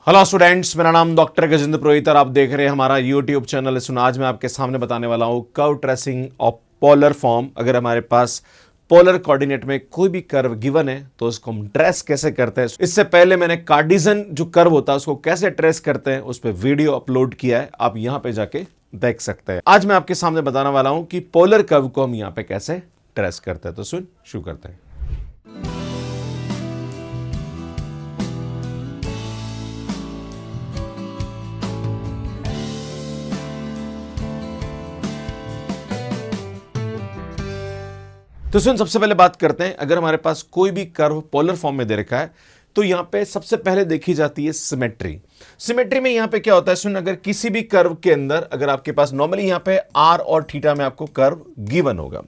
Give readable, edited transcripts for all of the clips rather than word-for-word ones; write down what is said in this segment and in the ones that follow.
Hello students, मेरा नाम doctor Gajendra पुरोहित और आप देख रहे हैं हमारा यूट्यूब चैनल। सुन, आज मैं आपके सामने बताने वाला हूं curve tracing of polar form. अगर हमारे पास पोलर कोऑर्डिनेट में कोई भी कर्व गिवन है तो उसको हम ट्रेस कैसे करते हैं। इससे पहले मैंने कार्डिजन जो कर्व होता है उसको कैसे ट्रेस करते हैं उस पर वीडियो अपलोड किया है, आप यहां पे जाके देख सकते हैं। आज मैं आपके सामने बताने वाला हूं कि पोलर कर्व को हम यहां पे कैसे ट्रेस करते हैं। तो सुन, शुरू करते हैं। तो सुन, सबसे पहले बात करते हैं, अगर हमारे पास कोई भी कर्व पोलर फॉर्म में दे रखा है तो यहां पे सबसे पहले देखी जाती है सिमेट्री। सिमेट्री में यहां पे क्या होता है, सुन, अगर किसी भी कर्व के अंदर अगर आपके पास नॉर्मली यहां पे आर और थीटा में आपको कर्व गिवन होगा,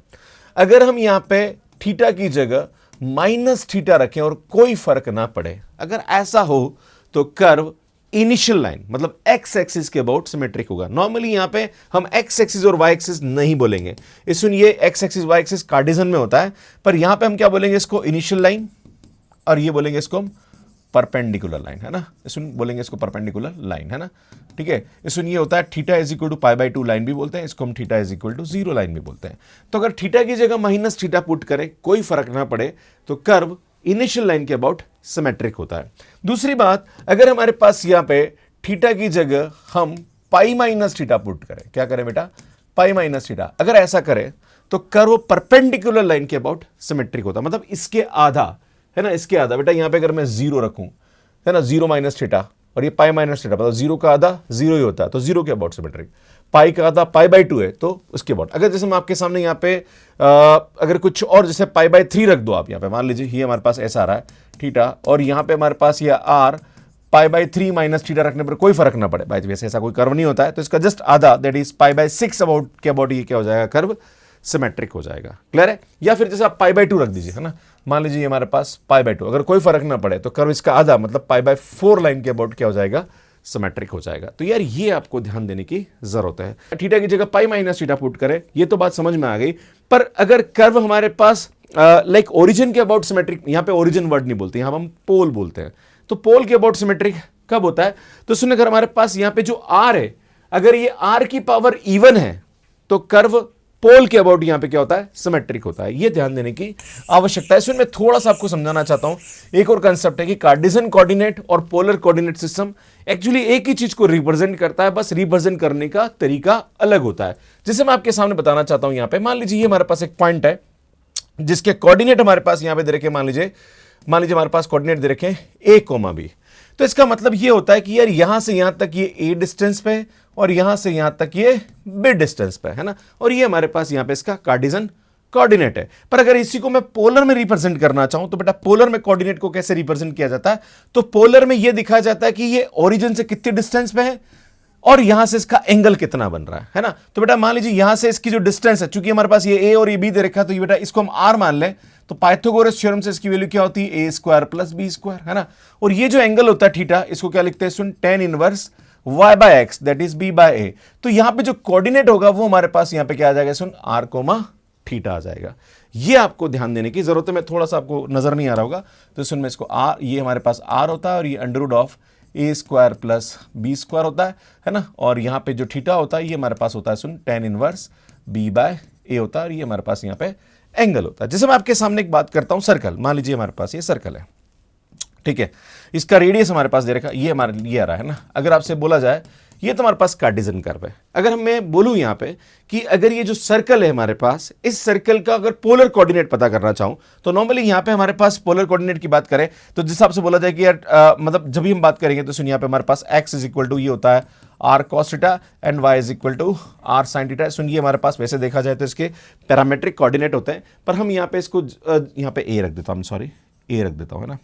अगर हम यहां पे थीटा की जगह माइनस थीटा रखें और कोई फर्क ना पड़े, अगर ऐसा हो तो कर्व इनिशियल लाइन मतलब एक्स एक्सिस के अबाउट सिमेट्रिक होगा। नॉर्मली यहां पे हम एक्स एक्सिस और वाई एक्सिस नहीं बोलेंगे, ये एक्स एक्सिस वाई एक्सिस कार्डिजन में होता है, पर यहां पे हम क्या बोलेंगे, इसको इनिशियल लाइन और ये बोलेंगे इसको हम परपेंडिकुलर लाइन, है ना। बोलेंगे इसको परपेंडिकुलर लाइन, है ना, ठीक है। ये होता है theta is equal to pi by 2 line भी बोलते हैं, इसको हम theta is equal to 0 line भी बोलते हैं। तो अगर थीटा की जगह माइनस थीटा पुट करें, कोई फर्क ना पड़े, तो कर्व इनिशियल लाइन के अबाउट सिमेट्रिक होता है। दूसरी बात, अगर हमारे पास यहां पे थीटा की जगह हम पाई माइनस थीटा पुट करें, क्या करें बेटा, पाई माइनस थीटा, अगर ऐसा करें तो कर्व परपेंडिकुलर लाइन के अबाउट सिमेट्रिक होता है, मतलब इसके आधा, है ना, इसके आधा। बेटा यहां पे अगर मैं 0 रखूं, है ना, 0 माइनस थीटा और ये पाई माइनस थीटा, मतलब 0 का आधा 0 ही होता है, तो 0 के अबाउट सिमेट्रिक। पाई का आधा पाई बाई 2 है तो उसके अबाउट। अगर जैसे मैं आपके सामने यहाँ पे अगर कुछ और जैसे पाई बाई 3 रख दो आप यहाँ पे, मान लीजिए ये हमारे पास ऐसा आ रहा है थीटा और यहाँ पे हमारे पास ये R, pi by 3 minus theta रखने पर कोई फर्क ना पड़े, बाई वैसे ऐसा कोई कर्व नहीं होता है, तो इसका जस्ट आधा that is pi by 6 about के अबाउट ये क्या हो जाएगा, कर्व सिमेट्रिक हो जाएगा। क्लियर है। या फिर जैसे आप पाई बाई 2 रख दीजिए, है ना, मान लीजिए हमारे पास पाई बाई 2, अगर कोई फर्क ना पड़े तो कर्व इसका आधा मतलब पाई बाई 4 लाइन के अबाउट क्या हो जाएगा, सिमेट्रिक हो जाएगा। तो यार ये आपको ध्यान देने की जरूरत है। थीटा की जगह पाई माइनस थीटा पुट करें, ये तो बात समझ में आ गई, पर अगर कर्व हमारे पास लाइक ओरिजिन के अबाउट सिमेट्रिक, यहां पे ओरिजिन वर्ड नहीं बोलते, यहां हम पोल बोलते हैं, तो पोल के अबाउट सिमेट्रिक कब होता है, तो सुन, अगर हमारे पास यहां पे जो आर है, अगर ये आर की पावर इवन है तो कर्व पोल के अबाउट यहां पे क्या होता है, सिमेट्रिक होता है। ये ध्यान देने की आवश्यकता है। इसमें मैं थोड़ा सा आपको समझाना चाहता हूं। एक और कंसेप्ट है कि कार्डिजन कोऑर्डिनेट और पोलर कोऑर्डिनेट सिस्टम एक्चुअली एक ही चीज को रिप्रेजेंट करता है, बस रिप्रेजेंट करने का तरीका अलग होता है। जैसे मैं आपके सामने बताना चाहता हूं, यहां पे मान लीजिए ये हमारे पास एक पॉइंट है जिसके कोऑर्डिनेट हमारे पास यहां पे दे रखे, मान लीजिए हमारे पास कोऑर्डिनेट दे रखे a, b, तो इसका मतलब ये होता है कि यार यहां से यहां तक ये a डिस्टेंस पे और यहां से यहां तक ये b डिस्टेंस पे, है ना, और ये हमारे पास यहां पे इसका कार्डिजन कोऑर्डिनेट है। पर अगर इसी को मैं पोलर में रिप्रेजेंट करना चाहूं तो बेटा पोलर में कोऑर्डिनेट को कैसे रिप्रेजेंट किया जाता है, तो पोलर में ये दिखाया जाता है कि ये ओरिजिन से कितनी डिस्टेंस पे है और यहां से इसका एंगल कितना बन रहा है ना। तो बेटा मान लीजिए यहां से इसकी जो डिस्टेंस है, चूंकि हमारे पास ये a और ये b दे रखा है, तो ये बेटा इसको हम r मान लें, तो पाइथागोरस थ्योरम से इसकी वैल्यू क्या होती है, a square plus b square, है ना। और ये जो एंगल होता है थीटा, इसको क्या लिखते हैं, सुन, tan inverse y by x that is b by a। तो यहां पे जो कोऑर्डिनेट होगा वो हमारे पास यहां पे क्या आ जाएगा, सुन, r कोमा थीटा आ जाएगा। ये आपको ध्यान देने की जरूरत है। मैं थोड़ा सा आपको नजर नहीं आ रहा होगा तो सुन, मैं इसको r, ये हमारे पास r होता है और ये under root of a square plus b square होता है ना, और यहां पे जो थीटा होता है ये हमारे पास होता है, सुन, tan inverse b by a होता है और ये हमारे पास यहां पे एंगल होता है। जैसे मैं आपके सामने एक बात करता हूं, सर्कल, मान लीजिए हमारे पास ये सर्कल है, ठीक है, इसका रेडियस हमारे पास दे रखा, ये हमारे ये आ रहा है ना। अगर आपसे बोला जाए ये तो हमारे पास कार्डिजन कर्व है, अगर मैं बोलूं यहां पे कि अगर ये जो सर्कल है हमारे पास, इस सर्कल का अगर पोलर कोऑर्डिनेट पता करना चाहूं तो नॉर्मली यहां पे हमारे पास पोलर कोऑर्डिनेट की बात करें तो जिस हिसाब से बोला जाए कि यार मतलब जब भी हम बात करेंगे तो सुन, यहां पे हमारे पास x इज इक्वल टू ये होता है r cos theta and y is equal to r sin theta. सुन, ये हमारे पास वैसे देखा जाए तो इसके पैरामेट्रिक कोऑर्डिनेट होते हैं, पर हम यहां पे इसको यहां पे a रख देता हूं, सॉरी a रख देता हूं, है ना,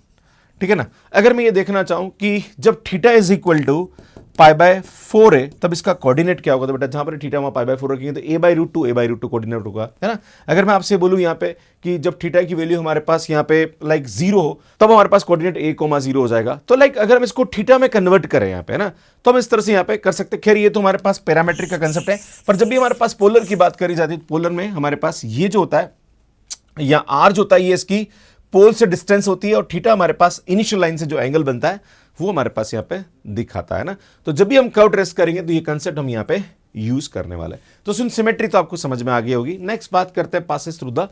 ठीक है ना। अगर मैं ये देखना चाहूं कि जब theta is equal to pi by 4 है तब इसका कोऑर्डिनेट क्या होगा, तो बेटा जहां पर थीटा वहां पाई बाय 4 रखेंगे तो a by root two coordinate होगा, है ना। अगर मैं आपसे बोलूं यहां पे कि जब थीटा की वैल्यू हमारे पास यहां पे लाइक 0 हो तब हमारे पास कोऑर्डिनेट a, 0 हो जाएगा। तो लाइक अगर हम इसको थीटा में कन्वर्ट करें यहां पे, है ना, तो हम इस तरह से यहां पे कर सकते हैं। खैर ये तो हमारे पास पैरामेट्रिक का कंसेप्ट है, पर जब भी हमारे पास पोलर की बात करी जाती है, पोलर में हमारे पास ये जो होता है या r जो होता है ये इसकी पोल से डिस्टेंस होती है और थीटा हमारे पास इनिशियल लाइन से जो एंगल बनता है वो हमारे पास यहाँ पे दिखाता है ना। तो जब भी हम कर्व ट्रेस करेंगे तो ये कंसेप्ट हम यहाँ पे यूज करने वाले हैं। तो सिमेट्री तो आपको समझ में आ गई होगी। नेक्स्ट बात करते हैं पासेस थ्रू द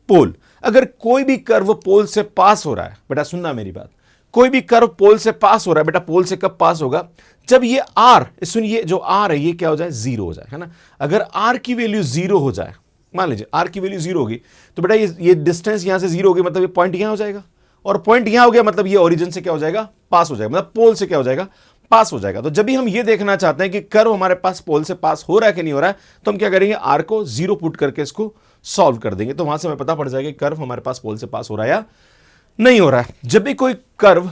पोल। अगर कोई भी कर्व पोल से पास हो रहा है, बेटा सुनना मेरी बात, कोई भी कर्व पोल से पास हो रहा है, बेटा पोल से कब पास होगा, जब ये आर, सुनिए जो आर है ये क्या हो जाए, जीरो हो जाए, है ना। अगर आर की वैल्यू जीरो हो जाए, मान लीजिए आर की वैल्यू जीरो होगी, तो बेटा ये डिस्टेंस यहां से जीरो होगी, मतलब ये पॉइंट यहां हो जाएगा, और पॉइंट यहां हो गया मतलब ये ओरिजिन से क्या हो जाएगा, पास हो जाएगा, मतलब पोल से क्या हो जाएगा, पास हो जाएगा। तो जब भी हम ये देखना चाहते हैं कि कर्व हमारे पास पोल से पास हो रहा है कि नहीं हो रहा है, तो हम क्या करेंगे, आर को जीरो पुट करके इसको सॉल्व कर देंगे, तो वहां से हमें पता पड़ जाएगा कि कर्व हमारे पास पोल से पास हो रहा है या नहीं हो रहा है। जब भी कोई कर्व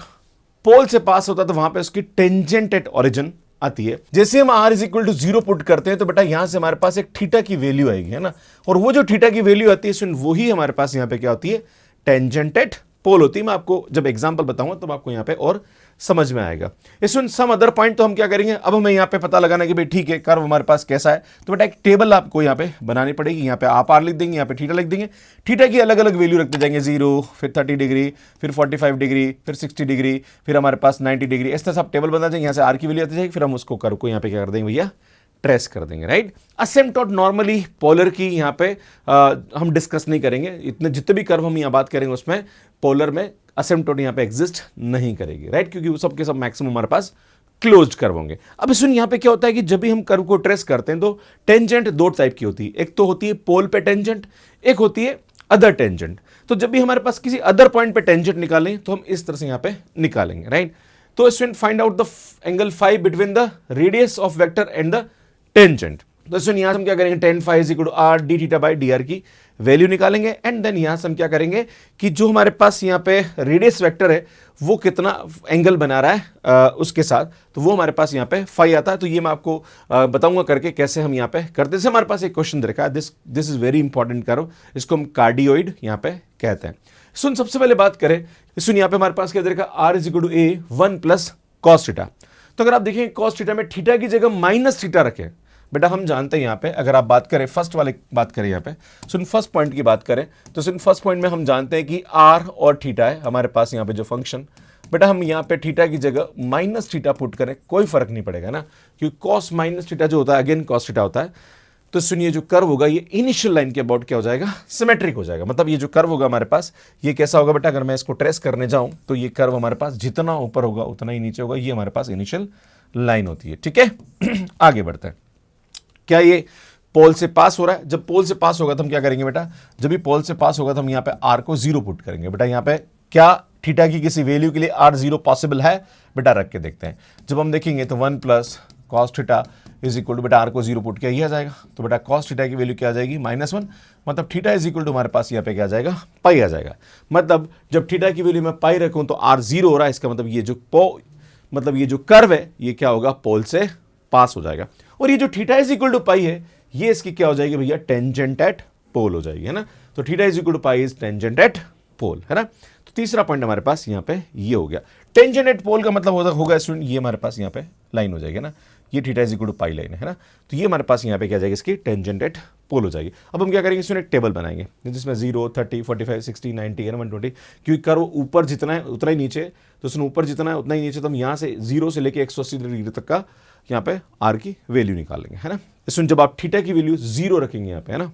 पोल से पास होता है तो वहां पे उसकी टेंजेंट एट ओरिजिन आती है। जैसे हम r is equal to zero put करते हैं तो बेटा यहां से हमारे पास एक थीटा की वैल्यू आएगी, है ना, और वो जो थीटा की वैल्यू आती है वही हमारे पास यहां पे क्या होती है, टेंजेंट एट पोल होती है। मैं आपको जब एग्जांपल बताऊंगा तब आपको यहां पे और समझ में आएगा। इसमें सम अदर पॉइंट तो हम क्या करेंगे, अब हमें यहां पे पता लगाना कि भाई ठीक है कर्व हमारे पास कैसा है, तो बेटा एक टेबल आपको यहां पे बनानी पड़ेगी। यहां पे आप आर लिख देंगे, यहां पे थीटा लिख देंगे, थीटा की अलग अलग वैल्यू रखते जाएंगे, 0, फिर 30 डिग्री, फिर 45 डिग्री, फिर 60 डिग्री, फिर हमारे पास 90 डिग्री, इस तरह से आप टेबल बना जाएंगे। यहां से आर की वैल्यू आती जाएगी, फिर हम उसको कर्व को यहां पे क्या कर देंगे भैया, ट्रेस कर देंगे, राइट। असिम्पटोट नॉर्मली पोलर की यहां पे हम डिस्कस नहीं करेंगे, इतने जितने भी कर्व हम यहां बात करेंगे उसमें पोलर में असिम्पटोट यहां पे एग्जिस्ट नहीं करेगी, राइट, क्योंकि वो सब के सब मैक्सिमम हमारे पास क्लोज्ड कर्व होंगे। अब सुन यहां पे क्या होता है कि जब भी हम कर्व को ट्रेस करते हैं तो टेंजेंट दो टाइप की होती है, एक तो होती है पोल पे टेंजेंट, एक होती है अदर टेंजेंट। तो जब भी हमारे पास किसी अदर पॉइंट पे टेंजेंट निकालें तो हम इस तरह से यहां पे निकालेंगे, राइट। तो student find out the angle phi between the radius of vector and the tangent. तो स्टूडेंट यहां हम क्या करेंगे, tan phi is equal to r d theta by dr की वैल्यू निकालेंगे, एंड देन यहां से हम क्या करेंगे कि जो हमारे पास यहां पे रेडियस वेक्टर है वो कितना एंगल बना रहा है उसके साथ, तो वो हमारे पास यहां पे फाई आता है। तो ये मैं आपको बताऊंगा करके कैसे हम यहां पे करते हैं। हमारे पास एक क्वेश्चन देखा है, this is very important curve, इसको हम कार्डियोइड यहां पे कहते हैं। सुन सबसे पहले बात करें, सुन यहां पे हमारे पास क्या देखा, r is equal to a 1 plus cos theta. तो अगर आप देखेंगे cos थीटा में थीटा की जगह माइनस थीटा रखें, बेटा हम जानते हैं यहां पे अगर आप बात करें फर्स्ट वाले बात करें यहां पे, सुन फर्स्ट पॉइंट की बात करें तो सुन फर्स्ट पॉइंट में हम जानते हैं कि r और थीटा है हमारे पास यहां पे जो फंक्शन, बेटा हम यहां पे थीटा की जगह माइनस थीटा पुट करें कोई फर्क नहीं पड़ेगा ना, क्योंकि cos माइनस थीटा जो होता है अगेन cos थीटा होता है। तो सुनिए जो कर्व होगा ये इनिशियल लाइन के अबाउट क्या हो जाएगा, सिमेट्रिक हो जाएगा। मतलब ये जो कर्व होगा हमारे पास ये कैसा होगा बेटा, अगर मैं इसको ट्रेस करने जाऊं तो ये कर्व हमारे पास जितना ऊपर होगा उतना ही नीचे होगा, ये हमारे पास इनिशियल लाइन होती है, ठीक है। आगे बढ़ते हैं, क्या ये पोल से पास हो रहा है, जब पोल से पास होगा तो हम क्या करेंगे बेटा, जब भी पोल से पास होगा तो हम यहाँ पे आर को जीरो पुट करेंगे। बेटा यहाँ पे क्या थीटा की किसी वैल्यू के लिए आर जीरो पॉसिबल है, बेटा रख के देखते हैं। जब हम देखेंगे तो 1 plus cos theta is equal to, बेटा आर को जीरो पुट किया ये आ जाएगा, तो बेटा कॉस थीटा की वैल्यू क्या आ जाएगी, -1, मतलब थीटा इज इक्वल टू हमारे पास यहाँ पे क्या आ जाएगा, पाई आ जाएगा। मतलब जब थीटा की वैल्यू मैं पाई रखूँ तो आर जीरो हो रहा है, इसका मतलब ये जो कर्व है ये क्या होगा, पोल से पास हो जाएगा। और ये जो थीटा इज इक्वल टू पाई है ये इसकी क्या हो जाएगी भैया, टेंजेंट एट पोल हो जाएगी, है ना। तो theta is equal to pi is tangent at pole, है ना। तो तीसरा पॉइंट हमारे पास यहाँ पे ये हो गया, टेंजेंट एट पोल का मतलब होगा स्टूडेंट ये हमारे पास यहाँ पे लाइन हो जाएगी ना, ये theta is equal to pi line है ना। तो ये हमारे पास यहाँ पे क्या जाएगी, इसकी टेंजेंट एट पोल हो जाएगी। अब हम क्या करेंगे, इसमें एक टेबल बनाएंगे जिसमें 0, 30, 45, 60, 90 है ना 120, क्योंकि कर्व ऊपर जितना है उतना ही नीचे, तो उसमें ऊपर जितना है उतना ही नीचे, तो हम यहाँ से 0 से लेके 180 डिग्री तक का यहाँ पे आर की वैल्यू निकालेंगे, है ना। इसमें जब आप थीटा की वैल्यू 0 रखेंगे यहाँ पे, है ना,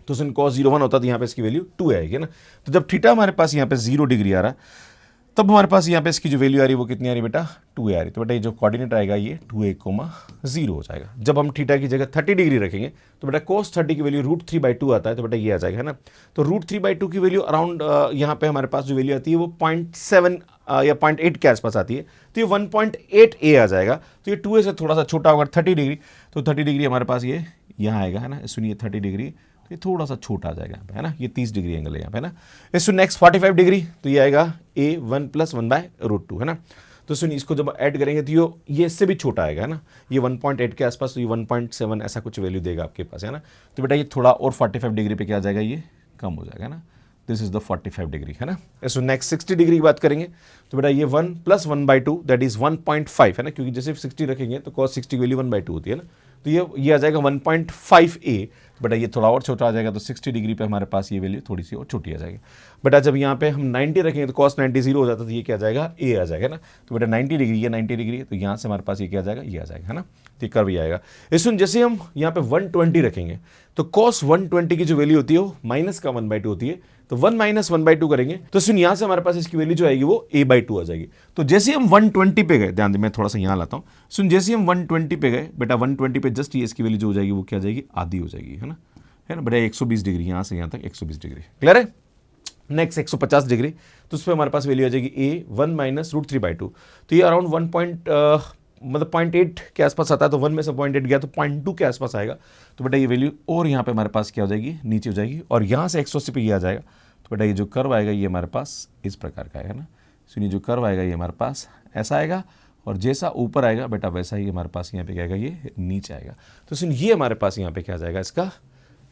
तो इसमें cos 0 1 होता तो यहाँ पे इसकी वैल्यू 2 आएगी ना। तो जब थीटा हमारे पास यहाँ पे 0 डिग्री आ रहा है तब हमारे पास यहाँ पे इसकी जो वैल्यू आ रही है वो कितनी आ रही है बेटा, 2 आ रही। तो बेटा ये जो कोऑर्डिनेट आएगा ये 2a,0 हो जाएगा। जब हम थीटा की जगह 30 डिग्री रखेंगे तो बेटा cos 30 की वैल्यू √3/2 आता है, तो बेटा ये आ जाएगा, है ना। तो √3/2 की वैल्यू अराउंड यहाँ पे हमारे पास जो वैल्यू आती है वो 0.7 या 0.8 के आसपास आती है, तो ये 1.8a आ जाएगा। तो ये 2a से थोड़ा सा छोटा होगा 30 डिग्री, तो 30 डिग्री हमारे पास ये यहाँ आएगा, है ना। सुनिए 30 डिग्री तो ये थोड़ा सा छोटा आ जाएगा यहाँ पे, है ना, ये 30 डिग्री एंगल है यहाँ पे, है ना। इससे नेक्स्ट 45 डिग्री तो ये आएगा a1 + 1/√2, है ना। तो सुनिए इसको जब ऐड करेंगे तो ये इससे भी छोटा आएगा, है ना, ये 1.8 के आसपास, तो ये 1.7 ऐसा कुछ वैल्यू देगा आपके पास, है ना। तो बेटा ये थोड़ा और 45 डिग्री पे क्या आ जाएगा, ये कम हो जाएगा ना। दिस इज द 45 डिग्री, है ना। सो नेक्स्ट 60 डिग्री की बात करेंगे तो बेटा ये 1 + 1/2 दैट इज 1.5, है ना, क्योंकि जैसे 60 रखेंगे तो cos 60 की वैल्यू 1/2 होती है ना, तो ये आ जाएगा 1.5a। बेटा ये थोड़ा और छोटा आ जाएगा, तो 60 डिग्री पे हमारे पास ये वैल्यू थोड़ी सी और छोटी आ जाएगी। बेटा जब यहाँ पे हम 90 रखेंगे तो cos 90 0 हो जाता है, तो ये क्या आ जाएगा, a आ जाएगा ना। तो बेटा 90 डिग्री, ये 90 डिग्री, तो यहाँ से हमारे पास ये क्या आ जाएगा, ये आ जाएगा, है ना। तो ये कर्व ये आएगा। इसमें जैसे हम यहाँ पे 120 रखेंगे तो cos 120 की जो वैल्यू होती है वो माइनस का 1/2 होती है, तो 1 - 1/2 करेंगे तो सुन यहाँ से हमारे पास इसकी वैल्यू जो आएगी वो a/2 आ जाएगी। तो जैसे हम 120 पे गए, ध्यान दे मैं थोड़ा सा यहाँ लाता हूँ, सुन जैसे हम 120 पे गए बेटा 120 पे जस्ट ये इसकी वैल्यू जो हो जाएगी वो क्या आ जाएगी, आधी हो जाएगी, है ना बेटा 120 डिग्री, यहाँ से यहाँ तक 120 डिग्री, क्लियर है। नेक्स्ट 150 डिग्री, तो उस पर हमारे पास वैल्यू आ जाएगी a 1 - √3/2, तो ये अराउंड 0.8 के आसपास आता है, तो 1 में से 0.8 गया तो 0.2 के आसपास आएगा। तो बेटा ये वैल्यू और यहाँ पे हमारे पास क्या हो जाएगी, नीचे हो जाएगी, और यहाँ से 180 पे ये आ जाएगा। तो बेटा ये जो कर्व आएगा ये हमारे पास इस प्रकार का आएगा ना। सुनिए जो कर्व आएगा ये हमारे पास ऐसा आएगा, और जैसा ऊपर आएगा बेटा वैसा ही हमारे पास यहाँ पे क्या आएगा, ये नीचे आएगा। तो सुन ये हमारे पास यहाँ पे क्या आ जाएगा, इसका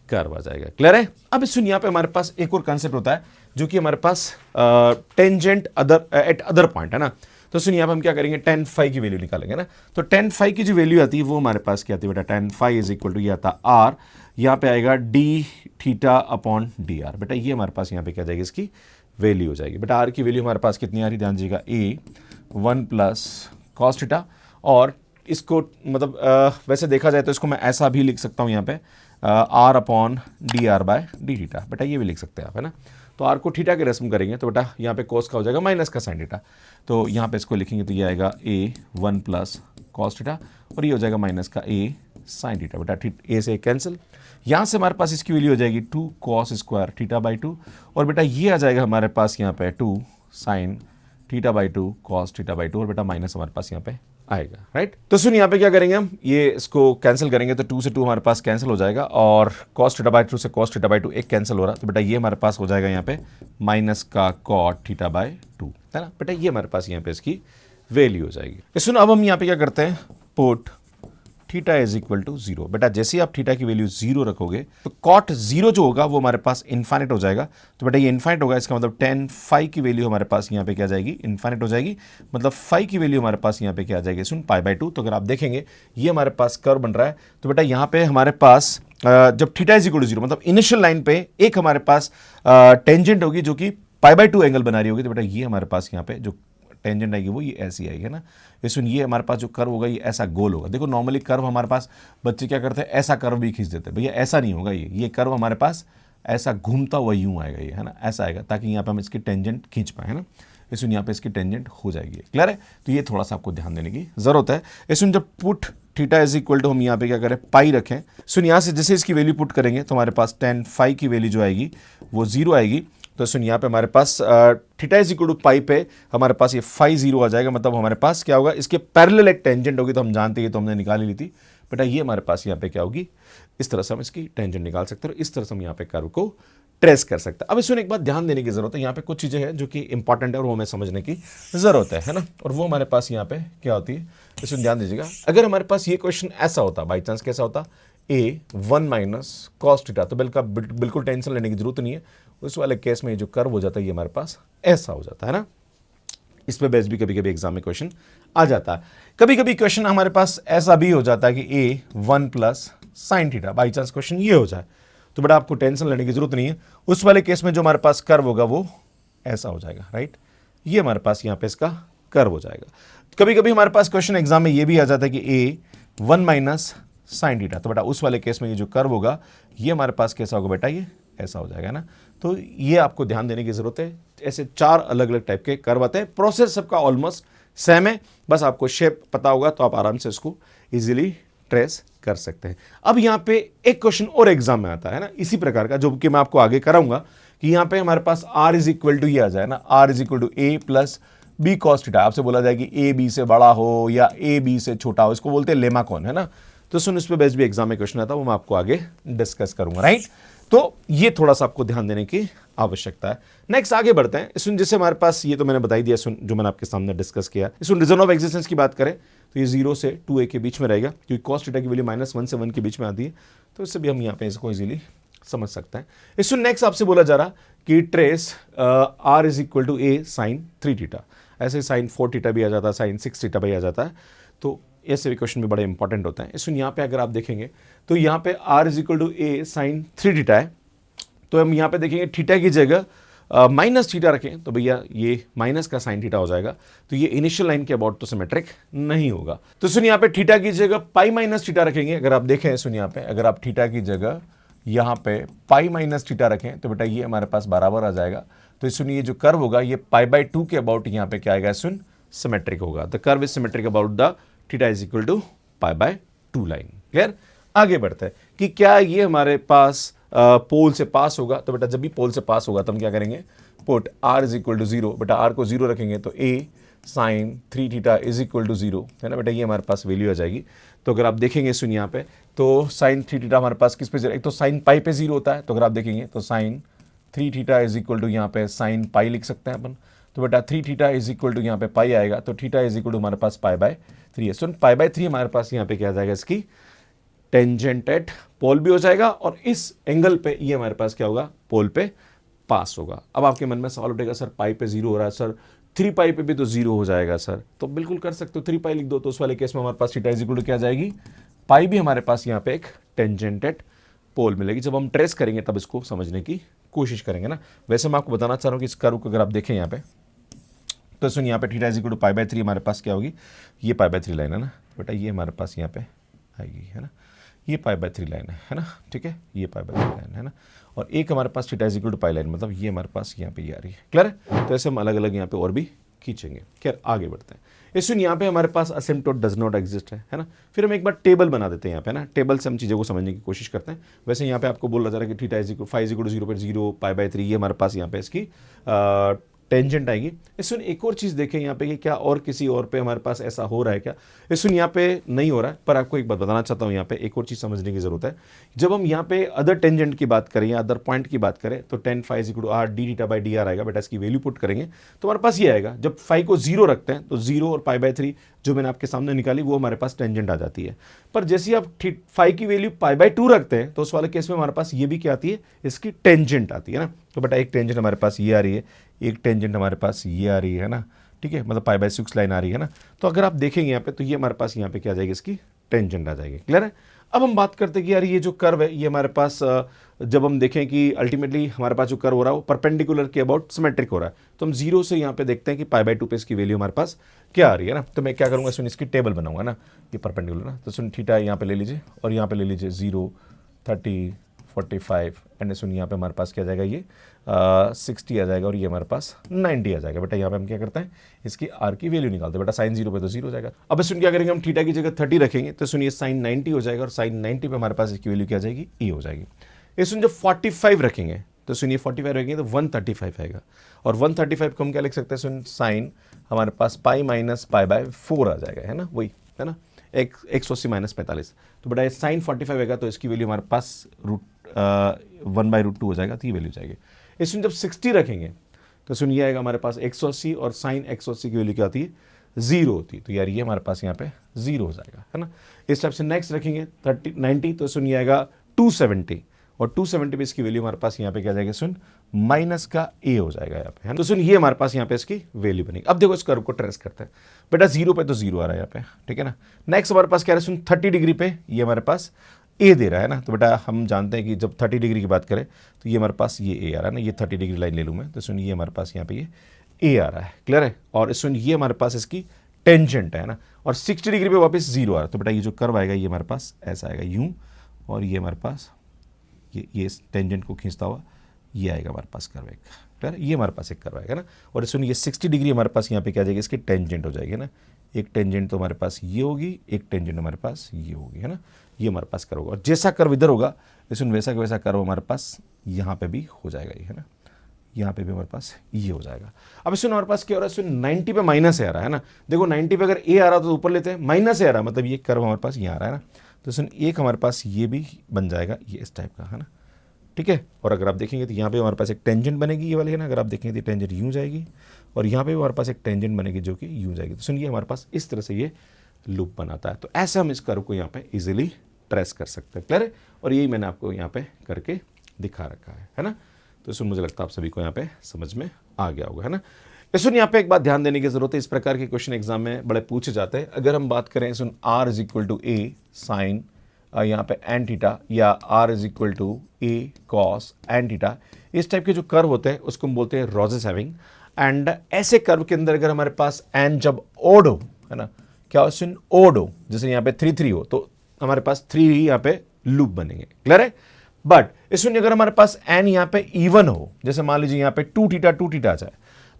कर्व आ जाएगा, क्लियर है। अब सुन यहाँ पे हमारे पास एक और कंसेप्ट होता है जो कि हमारे पास टेंजेंट एट अदर पॉइंट, है ना। तो सुनिए यहाँ पे हम क्या करेंगे, tan phi की वैल्यू निकालेंगे ना। तो tan phi की जो वैल्यू आती है वो हमारे पास क्या आती है बेटा, tan phi = ये आता r, यहाँ पे आएगा d(θ/dr), बेटा ये हमारे पास यहाँ पे क्या जाएगी, इसकी वैल्यू हो जाएगी। बेटा r की वैल्यू हमारे पास कितनी आ रही, ध्यान दीजिएगा, a 1 + cos θ, और इसको मतलब वैसे देखा जाए तो इसको मैं ऐसा भी लिख सकता हूँ यहाँ पे r/dr/dθ, बेटा ये भी लिख सकते हैं आप, है ना। तो r को थीटा की रस्म करेंगे तो बेटा यहाँ पे cos का हो जाएगा माइनस का sin θ, तो यहाँ पे इसको लिखेंगे तो ये आएगा a 1 + cos θ, और ये हो जाएगा माइनस का a sin θ, बेटा a से कैंसिल, यहाँ से हमारे पास इसकी वैल्यू हो जाएगी 2 cos² θ/2, और बेटा ये आ जाएगा हमारे पास यहाँ पे 2 sin θ/2 cos θ/2, और बेटा माइनस हमारे पास यहाँ पे आएगा, राइट। तो सुन यहाँ पे क्या करेंगे हम, ये इसको कैंसिल करेंगे तो 2 से 2 हमारे पास कैंसिल हो जाएगा, और cos θ/2 से cos θ/2 एक कैंसिल हो रहा, तो बेटा ये हमारे पास हो जाएगा यहाँ पे माइनस का cot θ/2, है ना। बेटा ये हमारे पास यहाँ पे इसकी वैल्यू हो जाएगी। सुन अब हम यहाँ पे क्या करते हैं, पुट θ = 0, बेटा जैसे आप θ की वैल्यू 0 रखोगे तो cot 0 जो होगा वो हमारे पास इन्फाइनाइट हो जाएगा, तो बेटा ये इन्फाइनाइट होगा, इसका मतलब tan phi की वैल्यू हमारे पास यहाँ पे क्या जाएगी, इन्फाइनाइट हो जाएगी, मतलब phi की वैल्यू हमारे पास यहाँ पे क्या आ जाएगी, सुन π/2। तो अगर आप देखेंगे ये हमारे पास कर्व बन रहा है, तो बेटा यहाँ पे हमारे पास जब θ = 0 मतलब इनिशियल लाइन पे एक हमारे पास टेंजेंट होगी जो कि π/2 एंगल बना रही होगी, तो बेटा ये हमारे पास यहाँ पे जो टेंजेंट आएगी वो ये ऐसी आएगी, है ना। इसमें ये हमारे पास जो कर्व होगा ये ऐसा गोल होगा। देखो नॉर्मली कर्व हमारे पास बच्चे क्या करते हैं, ऐसा कर्व भी खींच देते हैं, भैया ऐसा नहीं होगा, ये कर्व हमारे पास ऐसा घूमता हुआ यूं आएगा, ये है ना, ऐसा आएगा, ताकि यहाँ पे हम इसकी टेंजेंट खींच पाए, है ना। इसमें यहाँ पे इसकी टेंजेंट हो जाएगी, क्लियर है। तो ये थोड़ा सा आपको ध्यान देने की जरूरत है। इसमें जब पुट θ = हम यहाँ पे क्या करें, पाई रखें, सुन यहाँ से जैसे इसकी वैल्यू पुट करेंगे तो हमारे पास tan phi की वैल्यू जो आएगी वो 0 आएगी। तो सुन यहाँ पे हमारे पास θ = पाई पे हमारे पास ये phi 0 आ जाएगा, मतलब हमारे पास क्या होगा, इसके पैरेलल एक टेंजेंट होगी, तो हम जानते हैं तो हमने निकाल ही ली थी बेटा, ये हमारे पास यहाँ पे क्या होगी, इस तरह से हम इसकी टेंजेंट निकाल सकते हैं, इस तरह से हम यहाँ पे कर्व को ट्रेस कर सकते हैं। अब इसमें एक बात ध्यान देने की जरूरत है, यहाँ पे कुछ चीजें हैं जो कि इंपॉर्टेंट है और वो हमें समझने की जरूरत है ना, और वो हमारे पास यहाँ पे क्या होती है, इसमें ध्यान दीजिएगा। अगर हमारे पास ये क्वेश्चन ऐसा होता, बाई चांस कैसा होता, a 1 - cos θ, तो बिल्कुल टेंशन लेने की जरूरत नहीं है, उस वाले केस में जो कर्व हो जाता है ये हमारे पास ऐसा हो जाता है ना। इस पे बेस भी कभी कभी एग्जाम में क्वेश्चन आ जाता है। कभी कभी क्वेश्चन हमारे पास ऐसा भी हो जाता है कि a 1 + sin θ, by chance question ये हो जाए, तो बेटा आपको टेंशन लेने की जरूरत नहीं है, उस वाले केस में जो हमारे पास कर्व होगा वो ऐसा हो जाएगा, राइट। ये हमारे पास यहाँ पे इसका कर्व हो जाएगा। कभी कभी हमारे पास क्वेश्चन एग्जाम में ये भी आ जाता है कि a 1 - sin θ, तो बेटा उस वाले केस में ये जो कर्व होगा ये हमारे पास कैसा होगा बेटा, ये ऐसा हो जाएगा ना। तो ये आपको ध्यान देने की जरूरत है। ऐसे 4 अलग अलग टाइप के कर्व आते हैं, प्रोसेस सबका ऑलमोस्ट सेम है, बस आपको शेप पता होगा तो आप आराम से इसको इजीली ट्रेस कर सकते हैं। अब यहाँ पे एक क्वेश्चन और एग्जाम में आता है ना इसी प्रकार का, जो कि मैं आपको आगे कराऊंगा, कि यहाँ पे हमारे पास r = ये आ जाए ना, r = a + b cos θ। आपसे बोला जाए कि a b से बड़ा हो या a b से छोटा हो, इसको बोलते हैं लेमा कौन, है ना। तो सुन इस पे बेस भी एग्जाम में क्वेश्चन आता है, वो मैं आपको आगे डिस्कस करूंगा, राइट। तो ये थोड़ा सा आपको ध्यान देने की आवश्यकता है। नेक्स्ट आगे बढ़ते हैं। इसमें जैसे हमारे पास ये तो मैंने बताई दिया, जो मैंने आपके सामने डिस्कस किया। इसमें रीजन ऑफ एग्जिस्टेंस की बात करें तो ये 0 से 2a के बीच में रहेगा, क्योंकि cos θ की वैल्यू -1 से 1 के बीच में आती है, तो इससे भी हम यहाँ पे इसको इजीली समझ सकते हैं। इसमें नेक्स्ट आपसे बोला जा रहा कि trace r is equal to a sine 3 theta, ऐसे साइन 4 थीटा भी आ जाता है, साइन 6 थीटा भी आ जाता है, तो ऐसे भी क्वेश्चन भी बड़े इंपॉर्टेंट होते हैं। इसमें यहाँ पे अगर आप देखेंगे तो यहाँ पे r is equal to a sine 3 theta है, तो हम यहाँ पे देखेंगे थीटा की जगह माइनस थीटा रखें तो भैया ये माइनस का साइन थीटा हो जाएगा, तो ये इनिशियल लाइन के अबाउट तो सिमेट्रिक नहीं होगा। तो सुन यहाँ पे थीटा की जगह पाई माइनस थीटा रखेंगे, अगर आप देखें सुन यहाँ पे अगर आप थीटा की जगह यहाँ पे पाई माइनस थीटा रखें तो बेटा ये हमारे पास बराबर आ जाएगा। तो सुन ये जो कर्व होगा ये पाई बाई 2 के अबाउट यहाँ पे क्या आएगा सुन सिमेट्रिक होगा। The curve is symmetric about the theta is equal to pi by 2 line. Clear? आगे बढ़ते हैं कि क्या ये हमारे पास पोल से पास होगा, तो बेटा जब भी पोल से पास होगा तो हम क्या करेंगे, put r is equal to 0, बेटा r को 0 रखेंगे तो a sine 3 theta is equal to 0 है ना बेटा, ये हमारे पास वैल्यू आ जाएगी। तो अगर आप देखेंगे सुन यहाँ पे तो साइन 3 थीटा हमारे पास किस पे 0, एक तो साइन पाई पे 0 होता है, तो अगर आप देखेंगे तो sine 3 theta is equal to यहाँ पे साइन पाई लिख सकते हैं अपन, तो बेटा 3 थीटा इज इक्वल टू यहाँ पे पाई आएगा, तो थीटा इज इक्वल टू हमारे पास पाई बाय 3 है। सुन पाई बाय 3 हमारे पास यहाँ पे क्या आ जाएगा, इसकी टेंजेंट एट पोल भी हो जाएगा और इस एंगल पे ये हमारे पास क्या होगा, पोल पे पास होगा। अब आपके मन में सवाल उठेगा सर पाई पे 0 हो रहा है, सर 3 पाई पे भी तो 0 हो जाएगा सर, तो बिल्कुल कर सकते हो 3 पाई लिख दो, तो उस वाले केस में हमारे पास थीटा इज इक्वल टू क्या आ जाएगी, पाई भी हमारे पास यहाँ पे एक टेंजेंट एट पोल मिलेगी। जब हम ट्रेस करेंगे तब इसको समझने की कोशिश करेंगे ना। वैसे मैं आपको बताना चाह रहा हूँ कि इस कर्व को अगर आप देखें यहाँ पे तो सुन यहाँ पे theta is equal to pi by 3 हमारे पास क्या होगी, ये पाई बाय 3 लाइन है ना बेटा, ये हमारे पास यहाँ पे आएगी है ना, ये पाई बाय 3 लाइन है ना, ठीक है, ये पाई बाय 3 लाइन है ना, और एक हमारे पास theta is equal to pi line, मतलब ये हमारे पास यहाँ पे ये आ रही है। क्लियर है? तो ऐसे हम अलग अलग यहाँ पे और भी खींचेंगे। खैर आगे बढ़ते हैं। इसमें यहाँ पे हमारे पास असिम्पटोट डज नॉट एग्जिस्ट है ना। फिर हम एक बार टेबल बना देते हैं यहाँ पे ना, टेबल से हम चीज़ों को समझने की कोशिश करते हैं। वैसे यहाँ पे आपको बोला जा रहा है कि theta is equal 5 is equal to 0.0 pi by 3, ये हमारे पास यहाँ पे इसकी टेंजेंट आएगी। इसमें एक और चीज़ देखें यहाँ पे कि क्या और किसी और पे हमारे पास ऐसा हो रहा है क्या, इसमें यहाँ पे नहीं हो रहा है, पर आपको एक बात बताना चाहता हूँ, यहाँ पे एक और चीज़ समझने की जरूरत है। जब हम यहाँ पे अदर टेंजेंट की बात करें या अदर पॉइंट की बात करें तो tan phi equal to r d theta by D R आएगा बेटा, इसकी वैल्यू पुट करेंगे तो हमारे पास ये आएगा। जब फाई को 0 रखते हैं तो 0 और पाई बाय 3 जो मैंने आपके सामने निकाली वो हमारे पास टेंजेंट आ जाती है। पर जैसे ही आप फाई की वैल्यू पाई बाय 2 रखते हैं तो उस वाले केस में हमारे पास ये भी क्या आती है, इसकी टेंजेंट आती है ना। तो बेटा एक टेंजेंट हमारे पास ये आ रही है, एक टेंजेंट हमारे पास ये आ रही है ना, ठीक है, मतलब पाई बाय 6 लाइन आ रही है ना। तो अगर आप देखेंगे यहाँ पे तो ये हमारे पास यहाँ पे क्या आ जाएगी, इसकी टेंजेंट आ जाएगी। क्लियर है? अब हम बात करते हैं कि यार ये जो कर्व है ये हमारे पास जब हम देखें कि अल्टीमेटली हमारे पास जो कर्व हो रहा है वो परपेंडिकुलर के अबाउट सिमेट्रिक हो रहा है, तो हम 0 से यहाँ पे देखते हैं कि पाई बाय 2 पे इसकी वैल्यू हमारे पास क्या आ रही है ना। तो मैं क्या करूँगा, सुन इसकी टेबल बनाऊंगा ना, ये परपेंडिकुलर ना, तो सुन थीटा यहाँ पे ले लीजिए और यहाँ पे ले लीजिए 0, 30, 45 एंड सुन यहाँ पे हमारे पास क्या आ जाएगा, ये 60 आ जाएगा और ये हमारे पास 90 आ जाएगा। बेटा यहाँ पे हम क्या करते हैं, इसकी आर की वैल्यू निकालते हैं। बेटा साइन 0 पे तो 0 हो जाएगा। अब सुन क्या करेंगे, हम थीटा की जगह 30 रखेंगे तो सुनिए साइन 90 हो जाएगा और साइन 90 पे हमारे पास इसकी वैल्यू क्या आ जाएगी, ए हो जाएगी। ये सुन जब 45 रखेंगे तो सुनिए 45 रखेंगे तो 135 आएगा और 135 को हम क्या लिख सकते हैं, सुन साइन हमारे पास पाई माइनस पाई बाय 4 आ जाएगा है ना, वही है ना, 180 माइनस 45। तो बेटा साइन 45 आएगा तो इसकी वैल्यू हमारे पास 1/√2 हो जाएगा, तो ये वैल्यू जाएगी। इसमें जब 60 रखेंगे तो सुन ये आएगा हमारे पास 180 और साइन 180 की वैल्यू क्या आती है, 0 होती है, तो यार ये हमारे पास यहाँ पे 0 हो जाएगा है ना। इस टाइप से नेक्स्ट रखेंगे 90 तो सुन ये आएगा 270 और 270 पे इसकी वैल्यू हमारे पास यहाँ पे क्या जाएगा, सुन माइनस का ए हो जाएगा यहाँ पे है। तो सुन ये हमारे पास यहाँ पे इसकी वैल्यू बनेगी। अब देखो इस कर्व को ट्रेस करते हैं। बेटा 0 पे तो 0 आ रहा है यहाँ पे, ठीक है ना। नेक्स्ट हमारे पास क्या है, सुन 30 डिग्री पे ये हमारे पास ए दे रहा है ना। तो बेटा हम जानते हैं कि जब 30 डिग्री की बात करें तो ये हमारे पास ये ए आ रहा है ना, ये 30 डिग्री लाइन ले लूँ मैं, तो सुन ये हमारे पास यहाँ पे ये ए आ रहा है। क्लियर है? और सुन ये हमारे पास इसकी टेंजेंट है ना, और 60 डिग्री पे वापस 0 आ रहा है। तो बेटा ये जो कर्व आएगा ये हमारे पास ऐसा आएगा यूं, और ये हमारे पास ये टेंजेंट को खींचता हुआ ये आएगा हमारे पास कर्व एक। क्लियर? ये हमारे पास एक कर्व आएगा ना, और सुन ये 60 डिग्री हमारे पास यहाँ पे क्या जाएगी, इसकी टेंजेंट हो जाएगी ना। एक टेंजेंट तो हमारे पास ये होगी, एक टेंजेंट हमारे पास ये होगी है ना, ये हमारे पास कर्व होगा। और जैसा कर्व इधर होगा सुन वैसा का वैसा कर्व हमारे पास यहाँ पे भी हो जाएगा ये है ना, यहाँ पे भी हमारे पास ये हो जाएगा। अब सुन हमारे पास क्या हो रहा है, सुन 90 पे माइनस आ रहा है ना। देखो 90 पे अगर ए आ रहा तो ऊपर लेते हैं, माइनस आ रहा है मतलब ये कर्व हमारे पास यहाँ आ रहा है ना। तो सुन एक हमारे पास ये भी बन जाएगा ये इस टाइप का है ना, ठीक है। और अगर आप देखेंगे तो यहाँ पे हमारे पास एक टेंजेंट बनेगी ये वाली है ना, अगर आप देखेंगे तो टेंजेंट यूँ जाएगी और यहाँ पे हमारे पास एक टेंजेंट बनेगी जो कि यूँ जाएगी। तो सुनिए हमारे पास इस तरह से ये लूप बनाता है। तो ऐसे हम इस कर्व को यहाँ पे इजीली ट्रेस कर सकते हैं। क्लियर है? और यही मैंने आपको यहाँ पे करके दिखा रखा है ना। तो इसमें मुझे लगता है आप सभी को यहाँ पे समझ में आ गया होगा, है ना। इसमें यहाँ पे एक बात ध्यान देने की जरूरत है, इस प्रकार के क्वेश्चन एग्जाम में बड़े पूछे जाते हैं। अगर हम बात करें सुन r is equal to a sine यहाँ पे एन थीटा या r is equal to a cos n theta, इस टाइप के जो कर्व होते हैं उसको हम बोलते हैं रोजेस हैविंग। एंड ऐसे कर्व के अंदर अगर हमारे पास एन जब ओड हो, है ना, क्या सुन ओड हो, जैसे यहाँ पे 3 3 हो तो हमारे पास 3 यहाँ पे लूप बनेंगे, क्लियर है। बट इसमें अगर हमारे पास एन यहाँ पे इवन हो, जैसे मान लीजिए यहाँ पे 2 थीटा आ जाए,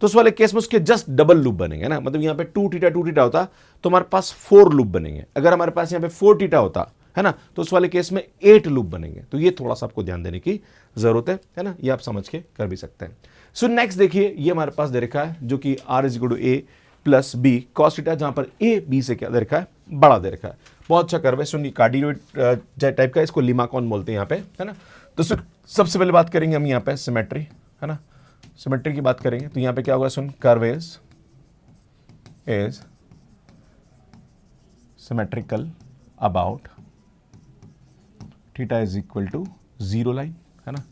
तो उस वाले केस में उसके जस्ट डबल लूप बनेंगे ना। मतलब यहाँ पे 2 थीटा होता तो हमारे पास 4 लूप बनेंगे। अगर हमारे पास यहाँ पे 4 थीटा होता, है ना, तो उस वाले केस में 8 लूप बनेंगे। तो ये थोड़ा सा आपको ध्यान देने की जरूरत है ना। ये आप समझ के कर भी सकते हैं। सो नेक्स्ट देखिए, ये हमारे पास दे रखा है जो कि R is equal to A plus B cos theta, जहां पर ए बी से क्या दे रखा है, बड़ा दे रखा है। बहुत अच्छा कर्व है, सुनिए कार्डियोइड टाइप का, इसको लिमाकॉन बोलते हैं यहाँ पे, है ना। तो सबसे पहले बात करेंगे हम यहाँ पे सिमेट्री, है ना। सिमेट्री की बात करेंगे तो यहाँ पे क्या होगा, सुन curve is symmetrical about theta is equal to 0 line, है ना।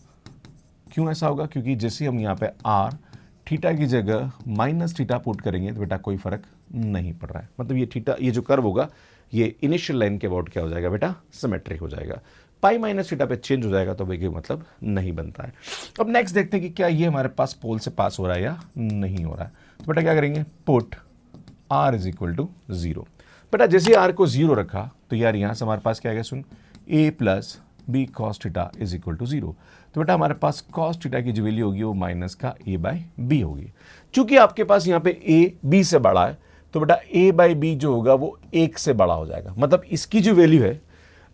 क्यों ऐसा होगा, क्योंकि जैसे हम यहाँ पे आर थीटा की जगह माइनस थीटा पुट करेंगे तो बेटा कोई फर्क नहीं पड़ रहा है। मतलब ये थीटा, ये जो कर्व होगा ये इनिशियल लाइन के अबाउट क्या हो जाएगा बेटा, सिमेट्रिक हो जाएगा। पाई माइनस थीटा पे चेंज हो जाएगा तो भाई मतलब नहीं बनता है। अब नेक्स्ट देखते हैं कि क्या ये हमारे पास पोल से पास हो रहा है या नहीं हो रहा है। तो बेटा क्या करेंगे, put R is equal to 0। बेटा जैसे आर को 0 रखा तो यार यहाँ से हमारे पास क्या आएगा, सुन a plus B cos theta is equal to 0। तो बेटा हमारे पास कॉस थीटा की जो वैल्यू होगी वो माइनस का ए बाई बी होगी। चूंकि आपके पास यहाँ पे ए बी से बड़ा है तो बेटा ए बाई बी जो होगा वो 1 से बड़ा हो जाएगा। मतलब इसकी जो वैल्यू है,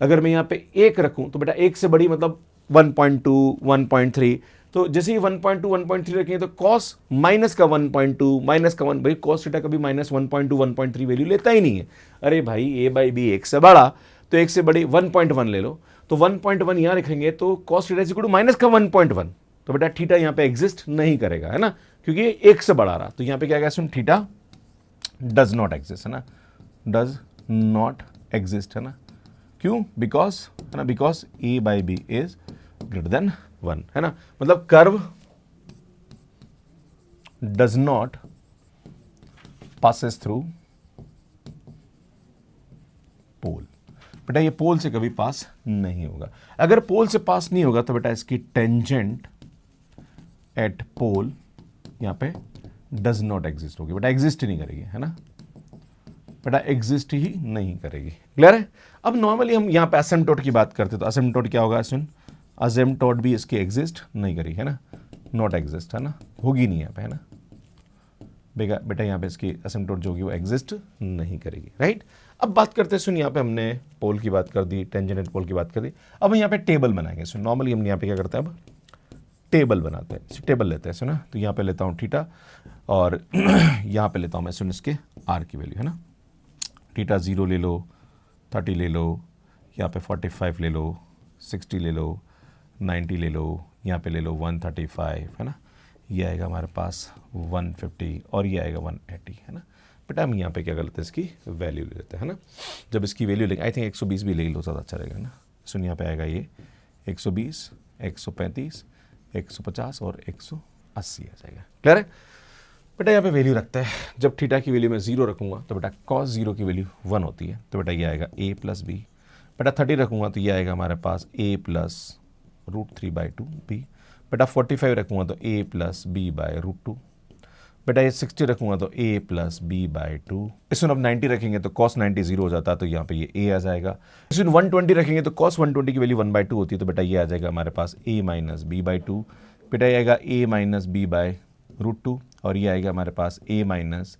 अगर मैं यहाँ पे 1 रखूं तो बेटा 1 से बड़ी मतलब 1.2 1.3। तो जैसे ही 1.2 1.3 रखेंगे तो कॉस माइनस का 1.2 माइनस का 1, भाई कॉस थीटा कभी माइनस 1.2 1.3 वैल्यू लेता ही नहीं है। अरे भाई ए बाई बी 1 से बड़ा तो 1 से बड़ी 1.1 ले लो, तो 1.1 यहाँ रखेंगे तो cos theta is equal to minus का 1.1। तो बेटा थीटा यहाँ पे एग्जिस्ट नहीं करेगा, है ना, क्योंकि 1 से बढ़ा रहा। तो यहाँ पे क्या कहेगा, सुन थीटा डज नॉट एग्जिस्ट, है ना, डज नॉट एग्जिस्ट, है ना। क्यों, बिकॉज, है ना, because a by b is greater than 1, है ना। मतलब curve does not passes through pole. बेटा ये पोल से कभी पास नहीं होगा। अगर पोल से पास नहीं होगा तो बेटा इसकी टेंजेंट एट पोल यहां पे डज नॉट एग्जिस्ट होगी। बेटा एग्जिस्ट ही नहीं करेगी, है ना, बेटा एग्जिस्ट ही नहीं करेगी, क्लियर है। अब नॉर्मली हम यहां पे असिम्पटोट की बात करते तो असिम्पटोट क्या होगा, सुन असिम्पटोट भी इसकी एग्जिस्ट नहीं करेगी, है ना, नॉट एग्जिस्ट, है ना, होगी नहीं यहां पे, है ना। बेटा यहाँ पे इसकी असिम्पटोट जो होगी वो एग्जिस्ट नहीं करेगी, राइट। अब बात करते हैं, सुन यहाँ पे हमने पोल की बात कर दी, टेंजेंट पोल की बात कर दी। अब हम यहाँ पे टेबल बनाएंगे। सुन नॉर्मली हम यहाँ पे क्या करते हैं, अब टेबल बनाते हैं, टेबल लेते हैं, सुना। तो यहाँ पे लेता हूँ थीटा और यहाँ पे लेता हूँ मैं, सुन इसके आर की वैल्यू, है ना। थीटा 0 ले लो, 30 ले लो, यहाँ पे 45 ले लो, 60 ले लो, 90 ले लो, यहाँ पे ले लो 135, है ना। ये आएगा हमारे पास 150 और ये आएगा 180, है ना। बेटा हम यहाँ पे क्या करते हैं, इसकी वैल्यू ले लेते हैं, है ना। जब इसकी वैल्यू लेंगे, आई थिंक 120 भी ले लो, ज़्यादा अच्छा रहेगा ना। सुन यहाँ पे आएगा ये 120, 135, 150 और 180 आ जाएगा, क्लियर है। बेटा यहाँ पे वैल्यू रखता है, जब थीटा की वैल्यू मैं 0 रखूँगा तो बेटा कॉस 0 की वैल्यू 1 होती है। तो बेटा ये आएगा a प्लस बी। बेटा 30 रखूँगा तो ये आएगा हमारे पास a प्लस √3/2 b। बेटा 45 रखूँगा तो a प्लस b बाय √2। बेटा ये 60 रखूँगा तो a प्लस b/2। इसमें अब 90 रखेंगे तो cos 90 0 हो जाता है, तो यहाँ पे ये a आ जाएगा। इसमें 120 रखेंगे तो cos 120 की वैल्यू 1/2 होती है, तो बेटा ये आ जाएगा हमारे पास a माइनस b/2। बेटा ये आएगा a माइनस b/√2 और ये आएगा हमारे पास a माइनस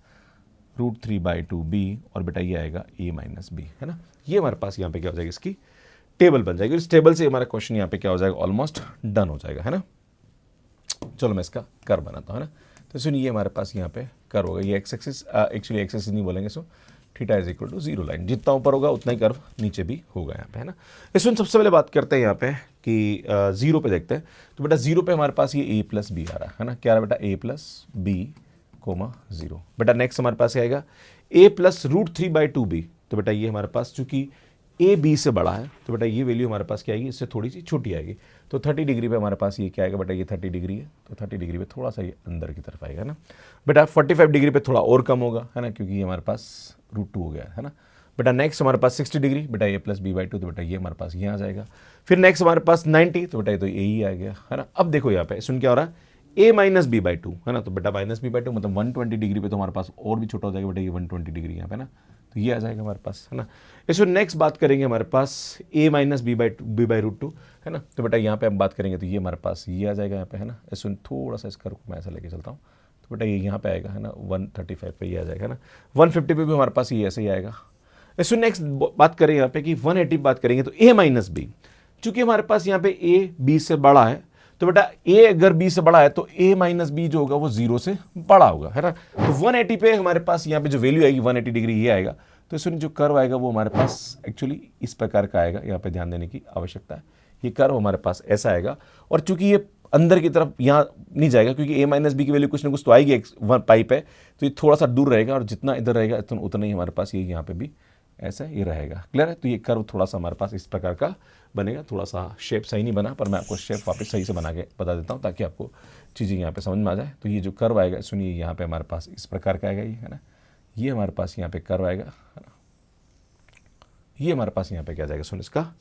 √3/2b और बेटा ये आएगा a माइनस b, है ना। ये हमारे पास यहाँ पे क्या हो जाएगी, इसकी टेबल बन जाएगी। इस टेबल से हमारा क्वेश्चन यहाँ पे क्या हो जाएगा, ऑलमोस्ट डन हो जाएगा, है ना। चलो मैं इसका कर्व बनाता हूँ, है ना। तो सुनिए ये हमारे पास यहाँ पे कर्व होगा, ये X axis, actually X axis नहीं बोलेंगे, so theta is equal to 0 line. जितना ऊपर होगा उतना ही कर्व नीचे भी होगा यहाँ पे, है ना। इसमें सबसे पहले बात करते हैं यहाँ पे कि 0 पे देखते हैं। तो बेटा 0 पे हमारे पास ये a प्लस बी आ रहा है ना, क्या आ रहा है बेटा a प्लस बी कोमा 0। बेटा नेक्स्ट हमारे पास क्या आएगा a प्लस √3/2b। तो बेटा ये हमारे पास चूंकि ए बी से बड़ा है तो बेटा ये वैल्यू हमारे पास क्या आएगी, इससे थोड़ी सी छोटी आएगी। तो 30 डिग्री पे हमारे पास ये क्या आएगा बेटा, ये 30 डिग्री है तो 30 डिग्री पे थोड़ा सा ये अंदर की तरफ आएगा ना बेटा। 45 डिग्री पे थोड़ा और कम होगा है ना, क्योंकि ये हमारे पास √2 हो गया है ना बेटा। नेक्स्ट हमारे पास 60 डिग्री बेटा, ये प्लस b/2 तो बेटा ये हमारे पास ये आ जाएगा। फिर नेक्स्ट हमारे पास 90 तो बेटा ये तो यही आ गया है ना। अब देखो यहाँ पे सुन क्या हो रहा है, a माइनस b/2 है ना, तो बेटा माइनस b/2 मतलब 120 डिग्री पे तो हमारे पास और भी छोटा हो जाएगा बेटा, ये 120 डिग्री यहाँ पे ना, तो ये आ जाएगा हमारे पास है ना। इसको नेक्स्ट बात करेंगे हमारे पास a माइनस b/√2 है ना, तो बेटा यहाँ पे हम बात करेंगे तो ये हमारे पास ये आ जाएगा यहाँ पे है ना। इसमें थोड़ा सा इसका मैं ऐसा लेके चलता हूँ तो बेटा ये यहाँ पे आएगा है ना, 135 पे ये आ जाएगा ना। 150 पे भी हमारे पास ये ऐसे ही आएगा। इसमें नेक्स्ट बात करें यहाँ पे कि 180 बात करेंगे तो a माइनस b, चूंकि हमारे पास यहाँ पे a b से बड़ा है तो बेटा a अगर b से बड़ा है तो a माइनस b जो होगा वो 0 से बड़ा होगा है ना। तो 180 पे हमारे पास यहाँ पे जो वैल्यू आएगी 180 डिग्री ये आएगा। तो इसमें जो कर्व आएगा वो हमारे पास एक्चुअली इस प्रकार का आएगा, यहाँ पे ध्यान देने की आवश्यकता है। ये कर्व हमारे पास ऐसा आएगा और चूंकि ये अंदर की तरफ यहाँ नहीं जाएगा क्योंकि a माइनस बी की वैल्यू कुछ ना कुछ तो आएगी पाइप है, तो ये थोड़ा सा दूर रहेगा और जितना इधर रहेगा उतना ही हमारे पास ये यहाँ पे भी ऐसा ये रहेगा। क्लियर है। तो ये कर्व थोड़ा सा हमारे पास इस प्रकार का बनेगा। थोड़ा सा शेप सही नहीं बना पर मैं आपको शेप वापस सही से बना के बता देता हूँ ताकि आपको चीज़ें यहाँ पे समझ में आ जाए। तो ये जो कर्व आएगा सुनिए यहाँ पे हमारे पास इस प्रकार का आएगा ये है ना, ये हमारे पास यहाँ पे कर्व आएगा है ना, ये हमारे पास यहाँ पे क्या जाएगा सुन इसका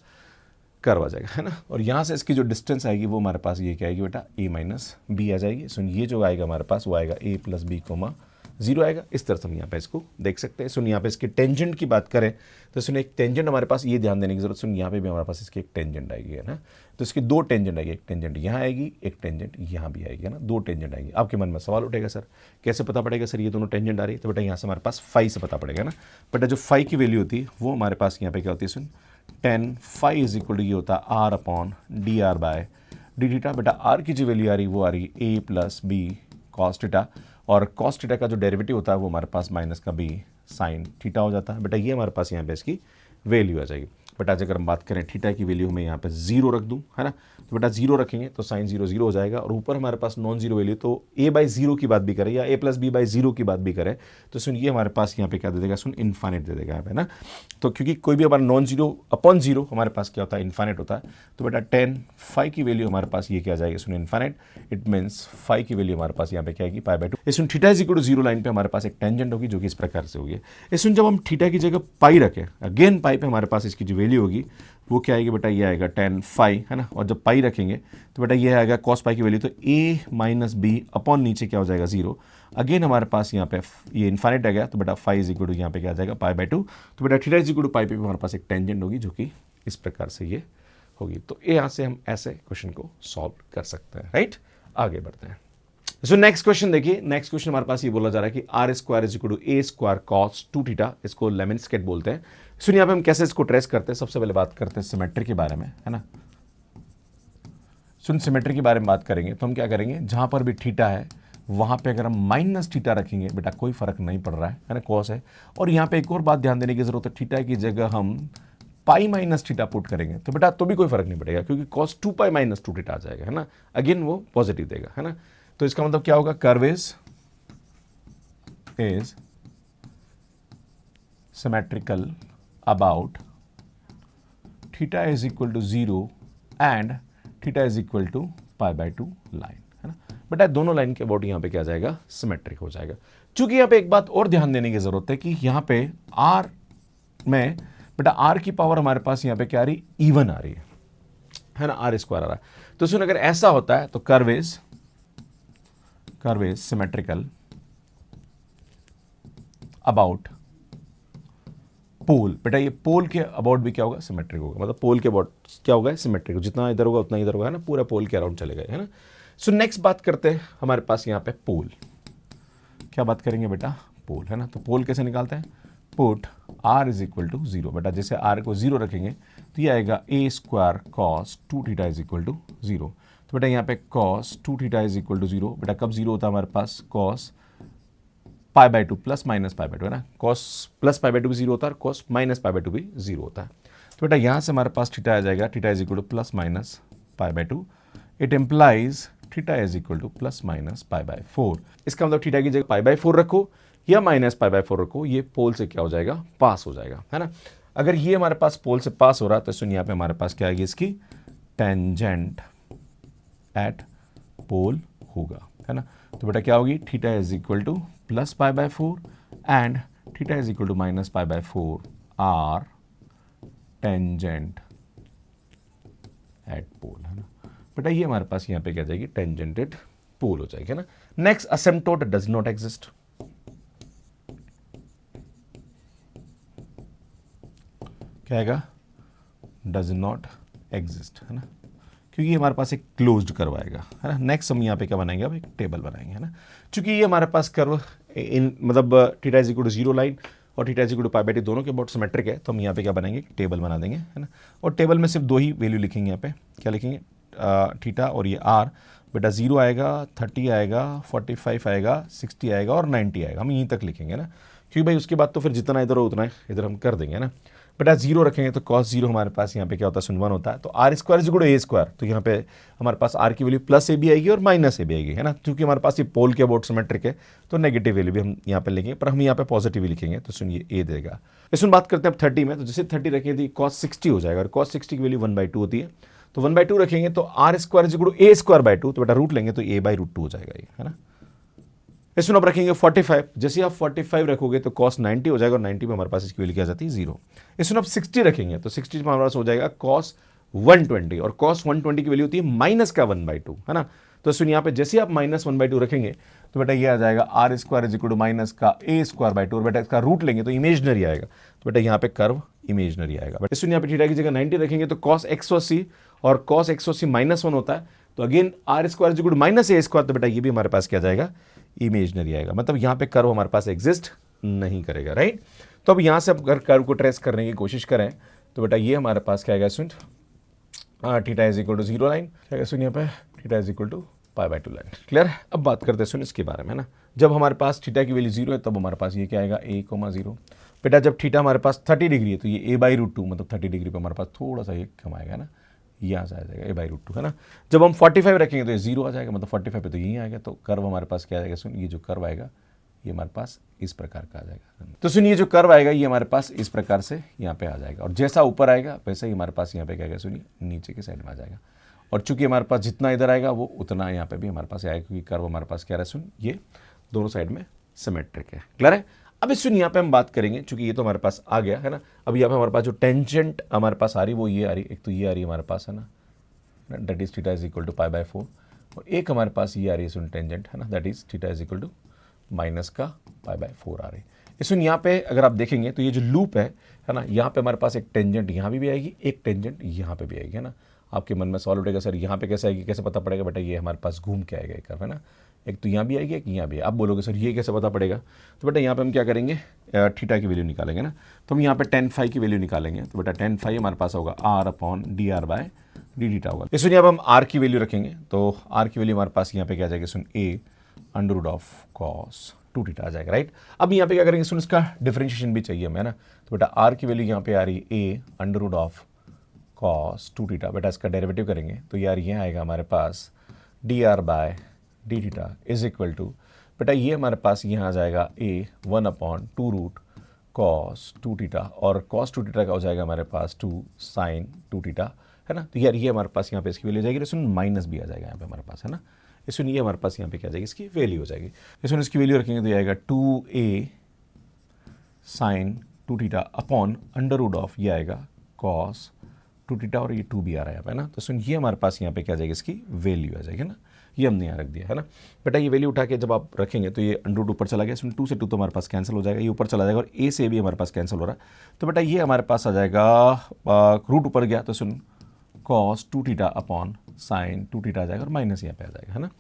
कर्व आ जाएगा है ना। और यहाँ से इसकी जो डिस्टेंस आएगी वो हमारे पास ये क्या आएगी बेटा, a माइनस बी आ जाएगी। सुन ये जो आएगा हमारे पास वो आएगा a प्लस बी कोमा 0 आएगा। इस तरह से हम यहाँ पे इसको देख सकते हैं। सुन यहाँ पे इसके टेंजेंट की बात करें तो सुन एक टेंजेंट हमारे पास ये ध्यान देने की जरूरत, सुन यहाँ पे भी हमारे पास इसकी एक टेंजेंट आएगी है ना। तो इसकी दो टेंजेंट आएगी, एक टेंजेंट यहाँ आएगी, एक टेंजेंट यहाँ भी आएगी है ना, दो टेंजेंट आएगी। आपके मन में सवाल उठेगा सर कैसे पता पड़ेगा सर ये दोनों टेंजेंट आ रही है, तो बेटा यहाँ से हमारे पास फाई से पता पड़ेगा ना। बेटा जो फाई की वैल्यू होती है वो हमारे पास यहाँ पे क्या होती है सुन, tan phi is equal to ये होता है r/dr/d थीटा। बेटा r की जो वैल्यू आ रही है वो आ रही है a plus B cos theta, और कॉस थीटा का जो डेरिवेटिव होता है वो हमारे पास माइनस का b साइन थीटा हो जाता है। बेटा ये हमारे पास यहाँ पे इसकी वैल्यू आ जाएगी। बेटा अगर हम बात करें थीटा की वैल्यू में यहाँ पे 0 रख दूँ है ना, तो बेटा 0 रखेंगे तो साइन 0 0 हो जाएगा। और ऊपर हमारे पास नॉन जीरो वैल्यू तो a/0 की बात भी करें या a प्लस b/0 की बात भी करें तो सुन ये हमारे पास यहाँ पे क्या दे देगा सुन, इन्फाइनेट दे देगा यहाँ पे ना। तो क्योंकि कोई भी हमारा नॉन जीरो अपॉन जीरो हमारे पास क्या होता है, इन्फाइनेट होता है। तो बेटा tan फाई की वैल्यू हमारे पास ये क्या आ जाएगी सुन, इन्फाइनेट। इट मीन्स फाई की वैल्यू हमारे पास यहाँ पे क्या आएगी, π/2। इसमें theta is equal to 0 line पे हमारे पास एक टेंजेंट होगी जो कि इस प्रकार से होगी। इसमें जब हम थीटा की जगह पाई रखें, अगेन पाई पे हमारे पास इसकी जो वैल्यू होगी वो क्या आएगी बेटा, ये आएगा tan फाई है ना। और जब पाई रखेंगे तो बेटा ये आएगा कॉस पाई की वैल्यू, तो a माइनस बी अपॉन नीचे क्या हो जाएगा 0। अगेन हमारे पास यहाँ पे ये इन्फाइनेट आ गया तो बेटा फाई इज इक्वल टू यहाँ पे क्या आ जाएगा π/2। तो बेटा थीटा इज इक्वल टू पाई पे भी हमारे पास एक टेंजेंट होगी जो कि इस प्रकार से ये होगी। तो यहाँ से हम ऐसे क्वेश्चन को सॉल्व कर सकते हैं। राइट, आगे बढ़ते हैं। सो नेक्स्ट क्वेश्चन देखिए, नेक्स्ट क्वेश्चन हमारे पास ये बोला जा रहा है कि r² is equal to a² cos 2 theta, इसको लेमनस्केट बोलते हैं। सुन यहाँ पे हम कैसे इसको ट्रेस करते हैं, सबसे पहले बात करते हैं सिमेट्री के बारे में है ना। सुन सिमेट्री के बारे में बात करेंगे तो हम क्या करेंगे, जहां पर भी थीटा है वहां पे अगर हम माइनस थीटा रखेंगे बेटा कोई फर्क नहीं पड़ रहा है ना, कॉस है। और यहाँ पे एक और बात ध्यान देने की जरूरत है, थीटा की जगह हम पाई माइनस थीटा पुट करेंगे तो बेटा तो भी कोई फर्क नहीं पड़ेगा क्योंकि cos 2π माइनस 2 थीटा आ जाएगा है ना। अगेन वो पॉजिटिव देगा है ना। तो इसका मतलब क्या होगा, curve is symmetrical about theta is equal to 0 and theta is equal to π/2 line है ना। बेटा दोनों लाइन के अबाउट यहाँ पे क्या जाएगा, सिमेट्रिक हो जाएगा। चूंकि यहाँ पे एक बात और ध्यान देने की जरूरत है कि यहाँ पे r में बेटा r की पावर हमारे पास यहाँ पे क्या आ रही, इवन आ रही है ना, r² आ रहा है। तो सुन अगर ऐसा होता है तो कर्व इज सिमेट्रिकल अबाउट पोल। बेटा ये पोल के अबाउट भी क्या होगा, सिमेट्रिक होगा। मतलब पोल के अबाउट क्या होगा, सिमेट्रिक। जितना इधर होगा उतना इधर होगा है ना, पूरा पोल के अराउंड चलेगा है ना। सो नेक्स्ट बात करते हैं हमारे पास यहाँ पे पोल, क्या बात करेंगे बेटा, पोल है ना। तो पोल कैसे निकालते हैं, put r is equal to 0। बेटा जैसे r को 0 रखेंगे तो ये आएगा a² cos 2 theta is equal to 0। तो बेटा यहाँ पे cos 2 theta is equal to 0। बेटा कब 0 होता है हमारे पास, cos π/2 प्लस माइनस π/2 है ना। cos प्लस π/2 भी 0 होता है और cos माइनस π/2 भी 0 होता है। तो बेटा यहाँ से हमारे पास थीटा आ जाएगा, theta is equal to plus minus π/2। It implies theta is equal to plus minus π/4। इसका मतलब थीटा की जगह π/4 रखो या माइनस π/4 रखो, ये पोल से क्या हो जाएगा, पास हो जाएगा है ना। अगर ये हमारे पास पोल से पास हो रहा है तो सुन यहाँ पे हमारे पास क्या आएगी इसकी टेंजेंट एट पोल होगा, है ना। तो बेटा क्या होगी, theta is equal to plus pi by 4 and theta is equal to minus pi by 4 are tangent at pole, है ना। बेटा ये हमारे पास यहाँ पे क्या जाएगी, टेंजेंट एट पोल हो जाएगी, है ना। Next, asymptote does not exist. क्या आएगा, डज नॉट एग्जिस्ट, है ना, क्योंकि हमारे पास एक क्लोज्ड कर्व आएगा, है ना। नेक्स्ट हम यहाँ पे क्या बनाएंगे, अब एक टेबल बनाएंगे, है ना। चूंकि ये हमारे पास कर्व इन मतलब theta is equal to 0 line और theta is equal to pi by 2 दोनों के अबाउट सिमेट्रिक है, तो हम यहाँ पे क्या बनाएंगे, टेबल बना देंगे, है ना। और टेबल में सिर्फ 2 ही वैल्यू लिखेंगे, यहाँ पे क्या लिखेंगे, थीटा और ये आर। बेटा 0 आएगा, 30 आएगा, 45 आएगा, 60 आएगा और 90 आएगा, हम यहीं तक लिखेंगे ना, क्योंकि भाई उसके बाद तो फिर जितना इधर हो उतना इधर हम कर देंगे ना। बेटा 0 रखेंगे तो cos 0 हमारे पास यहाँ पे क्या होता है, सुन 1 होता है, तो R square is equal to A square, तो यहाँ पे हमारे पास आर की वैल्यू प्लस ए भी आएगी और माइनस ए भी आएगी, है ना। क्योंकि हमारे पास ये पोल के अबाउट सिमेट्रिक है तो नेगेटिव वैल्यू भी हम यहाँ पे लिखेंगे, पर हम यहाँ पे पॉजिटिव ही लिखेंगे, तो सुन ये ए देगा। इसमें बात करते हैं अब 30 में, तो जैसे 30 रखेंगे तो cos 60 हो जाएगा और cos 60 की वैल्यू 1/2 होती है, तो 1/2 रखेंगे तो R square is equal to A square by 2, तो बेटा रूट लेंगे तो ए बाई रूट 2 हो जाएगा ये, है ना। इसमें आप रखेंगे 45, जैसे आप 45 रखोगे तो cos 90 हो जाएगा और 90 में हमारे पास इसकी वैल्यू क्या जाती है 0। इसमें आप 60 रखेंगे तो 60 में हमारे पास हो जाएगा cos 120 और cos 120 की वैल्यू होती है माइनस का 1/2, है ना। तो इसमें यहाँ पे जैसे आप माइनस 1/2 रखेंगे तो बेटा ये आ जाएगा R square is equal to minus का ए स्क्वायर बाय 2 और बेटा इसका रूट लेंगे तो इमेजनरी आएगा, तो बेटा यहाँ पे कर्व इमेजनरी आएगा। बट इसमें यहाँ पे थीटा की जगह 90 रखेंगे तो cos 180 और cos 180 -1 होता है, तो again R square is equal to minus A square, तो बेटा ये भी हमारे पास क्या जाएगा, इमेजनरी आएगा, मतलब यहाँ पे कर्व हमारे पास एग्जिस्ट नहीं करेगा, राइट। तो अब यहाँ से अगर कर्व को ट्रेस करने की कोशिश करें तो बेटा ये हमारे पास क्या आएगा, सुन theta is equal to 0 line, क्या सुन यहाँ पे theta is equal to pi by 2 line, clear. अब बात करते हैं सुन इसके बारे में, है ना। जब हमारे पास थीटा की वैल्यू 0 है तब हमारे पास ये क्या आएगा, a, 0। बेटा जब थीटा हमारे पास 30 डिग्री है तो ये a बाई रूट 2, मतलब 30 डिग्री पे हमारे पास थोड़ा सा ये कम आएगा ना, यहाँ से आ जाएगा a बाई रूट 2, है ना। जब हम 45 रखेंगे तो ये 0 आ जाएगा, मतलब 45 पे तो यहीं आएगा, तो कर्व हमारे पास क्या आएगा, सुन ये जो कर्व आएगा ये हमारे पास इस प्रकार का आ जाएगा। तो सुन ये जो कर्व आएगा ये हमारे पास इस प्रकार से यहाँ पे आ जाएगा और जैसा ऊपर आएगा वैसे ही हमारे पास यहाँ पे क्या आएगा, सुनिए नीचे की साइड में आ जाएगा। और चूंकि हमारे पास जितना इधर आएगा वो उतना यहाँ पे भी हमारे पास आएगा, क्योंकि कर्व हमारे पास क्या है, सुन ये दोनों साइड में सिमेट्रिक है, क्लियर है। अब इस सुन यहाँ पे हम बात करेंगे, चूंकि ये तो हमारे पास आ गया है ना। अब यहाँ पे हमारे पास जो टेंजेंट हमारे पास आ रही वो ये आ रही, एक तो ये आ रही है हमारे पास, है ना, that is theta is equal to pi by 4, और एक हमारे पास ये आ रही है सुन टेंजेंट, है ना, that is theta is equal to minus का पाई बाय 4 आ रही है। इसमें यहाँ पे अगर आप देखेंगे तो ये जो लूप है ना, यहाँ पे हमारे पास एक टेंजेंट यहाँ भी आएगी, एक टेंजेंट यहाँ पे भी आएगी, है ना। आपके मन में सवाल उठेगा सर यहाँ पे कैसे आएगी, कैसे पता पड़ेगा, बेटा ये हमारे पास घूम के आएगा एक, है ना, एक तो यहाँ भी आएगी एक यहाँ भी। आप बोलोगे सर ये कैसे पता पड़ेगा, तो बेटा यहाँ पे हम क्या करेंगे, थीटा की वैल्यू निकालेंगे ना, तो हम यहाँ पे tan phi की वैल्यू निकालेंगे, तो बेटा tan phi हमारे पास होगा r upon D are by D theta होगा। इसमें अब हम r की वैल्यू रखेंगे, तो r की वैल्यू हमारे पास यहाँ पे क्या आ जाएगी, सुन a under root of cos 2 theta आ जाएगा, राइट। अब यहाँ पे क्या करेंगे, सुन इसका डिफरेंशिएशन भी चाहिए हमें, है ना, तो बेटा r की वैल्यू यहाँ पे आ रही है a under root of cos 2 theta, बेटा इसका डेरिवेटिव करेंगे तो यार ये आएगा हमारे पास d are by D theta is equal to, बेटा ये हमारे पास यहाँ आ जाएगा a 1 upon 2 root cos 2 theta और cos 2 थीटा का हो जाएगा हमारे पास 2 sin 2 थीटा, है ना। तो यार ये हमारे पास यहाँ पे इसकी वैल्यू जाएगी, इसमें माइनस भी आ जाएगा यहाँ पे हमारे पास, है ना। इसमें ये हमारे पास यहाँ पे क्या जाएगी, इसकी वैल्यू हो जाएगी। इसमें इसकी वैल्यू रखेंगे तो ये आएगा 2a sin 2 theta upon under root of ये आएगा cos 2 थीटा और ये 2 भी आ रहा है यहाँ पे ना, तो सुन ये हमारे पास यहाँ पे क्या जाएगी, इसकी वैल्यू आ जाएगी ना, ये हमने यहाँ रख दिया, है ना। बेटा ये वैल्यू उठा के जब आप रखेंगे तो ये अंडर रूट ऊपर चला गया, इसमें 2 से 2 तो हमारे पास कैंसिल हो जाएगा, ये ऊपर चला जाएगा और a से भी हमारे पास कैंसिल हो रहा है, तो बेटा ये हमारे पास आ जाएगा रूट ऊपर गया तो सुन cos 2 theta upon sin 2 theta आ जाएगा और माइनस यहाँ पे आ जाएगा, है ना।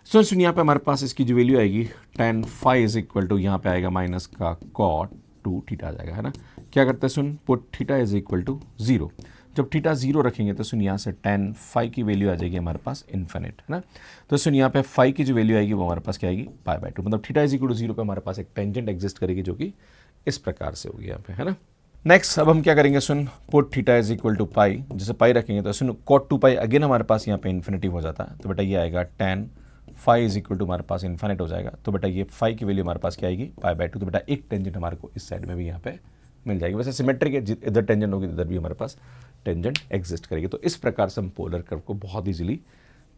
सुन यहाँ पे हमारे पास इसकी जो वैल्यू आएगी tan phi is equal to यहाँ पे आएगा माइनस का cot 2 थीटा आ जाएगा, है ना। क्या करते हैं, सुन put theta is equal to 0, जब थीटा 0 रखेंगे तो सुन यहाँ से tan phi की वैल्यू आ जाएगी हमारे पास इन्फिनिट, है ना। तो सुन यहाँ पे phi की जो वैल्यू आएगी वो हमारे पास क्या आएगी, पाई बाय 2, मतलब थीटा इज इक्वल टू 0 पे हमारे पास एक टेंजेंट एग्जिस्ट करेगी जो कि इस प्रकार से होगी यहाँ पे, है ना। नेक्स्ट अब हम क्या करेंगे, सुन put theta is equal to pi, जैसे पाई रखेंगे तो सुन cot 2 पाई अगेन हमारे पास यहाँ पे इन्फिनिटिव हो जाता है, तो बेटा ये आएगा tan phi is equal to हमारे पास इन्फिनिट हो जाएगा, तो बेटा ये phi की वैल्यू हमारे पास क्या आएगी, पाई बाय 2, तो बेटा एक टेंजेंट हमारे को इस साइड में भी यहाँ पे मिल जाएगी। वैसे सिमेट्रिक है, इधर टेंजेंट होगी इधर भी हमारे पास टेंजेंट एग्जिस्ट करेगी। तो इस प्रकार से हम पोलर कर्व को बहुत इजीली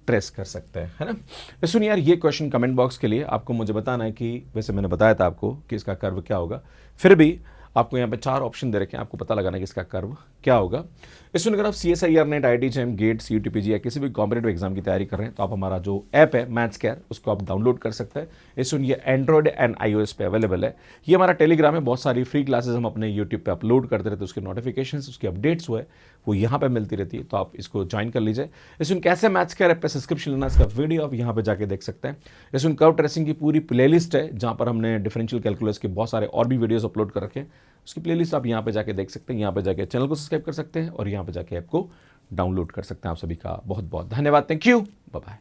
ट्रेस कर सकते हैं, है ना। तो सुनिए यार, ये क्वेश्चन कमेंट बॉक्स के लिए आपको मुझे बताना है कि वैसे मैंने बताया था आपको कि इसका कर्व क्या होगा, फिर भी आपको यहाँ पे 4 ऑप्शन दे रखे हैं, आपको पता लगाना है कि इसका कर्व क्या होगा। इसमें अगर आप CSIR NET, IIT JEM, GATE, CUTPG या किसी भी कॉम्पिटेटिव एग्जाम की तैयारी कर रहे हैं तो आप हमारा जो ऐप है मैथ्स केयर उसको आप डाउनलोड कर सकते हैं। इसमें ये एंड्रॉयड एंड iOS पे अवेलेबल है। ये हमारा टेलीग्राम है, बहुत सारी फ्री क्लासेस हम अपने यूट्यूब पे अपलोड करते रहते हैं, उसके नोटिफिकेशंस, उसकी अपडेट्स हुए वो यहाँ पे मिलती रहती है, तो आप इसको ज्वाइन कर लीजिए। इसमें कैसे मैथ्स केयर ऐप पे सब्सक्रिप्शन लेना, इसका वीडियो आप यहाँ पे जाके देख सकते हैं। इसमें कर्व ट्रेसिंग की पूरी प्लेलिस्ट है जहाँ पर हमने डिफरेंशियल कैलकुलस के बहुत सारे और भी वीडियोस अपलोड कर रखे हैं, उसकी प्लेलिस्ट आप यहाँ पे जाके देख सकते हैं। यहाँ पे जाके चैनल को सब्सक्राइब कर सकते हैं और यहाँ पे जाके ऐप को डाउनलोड कर सकते हैं। आप सभी का बहुत बहुत धन्यवाद। Thank you, bye bye.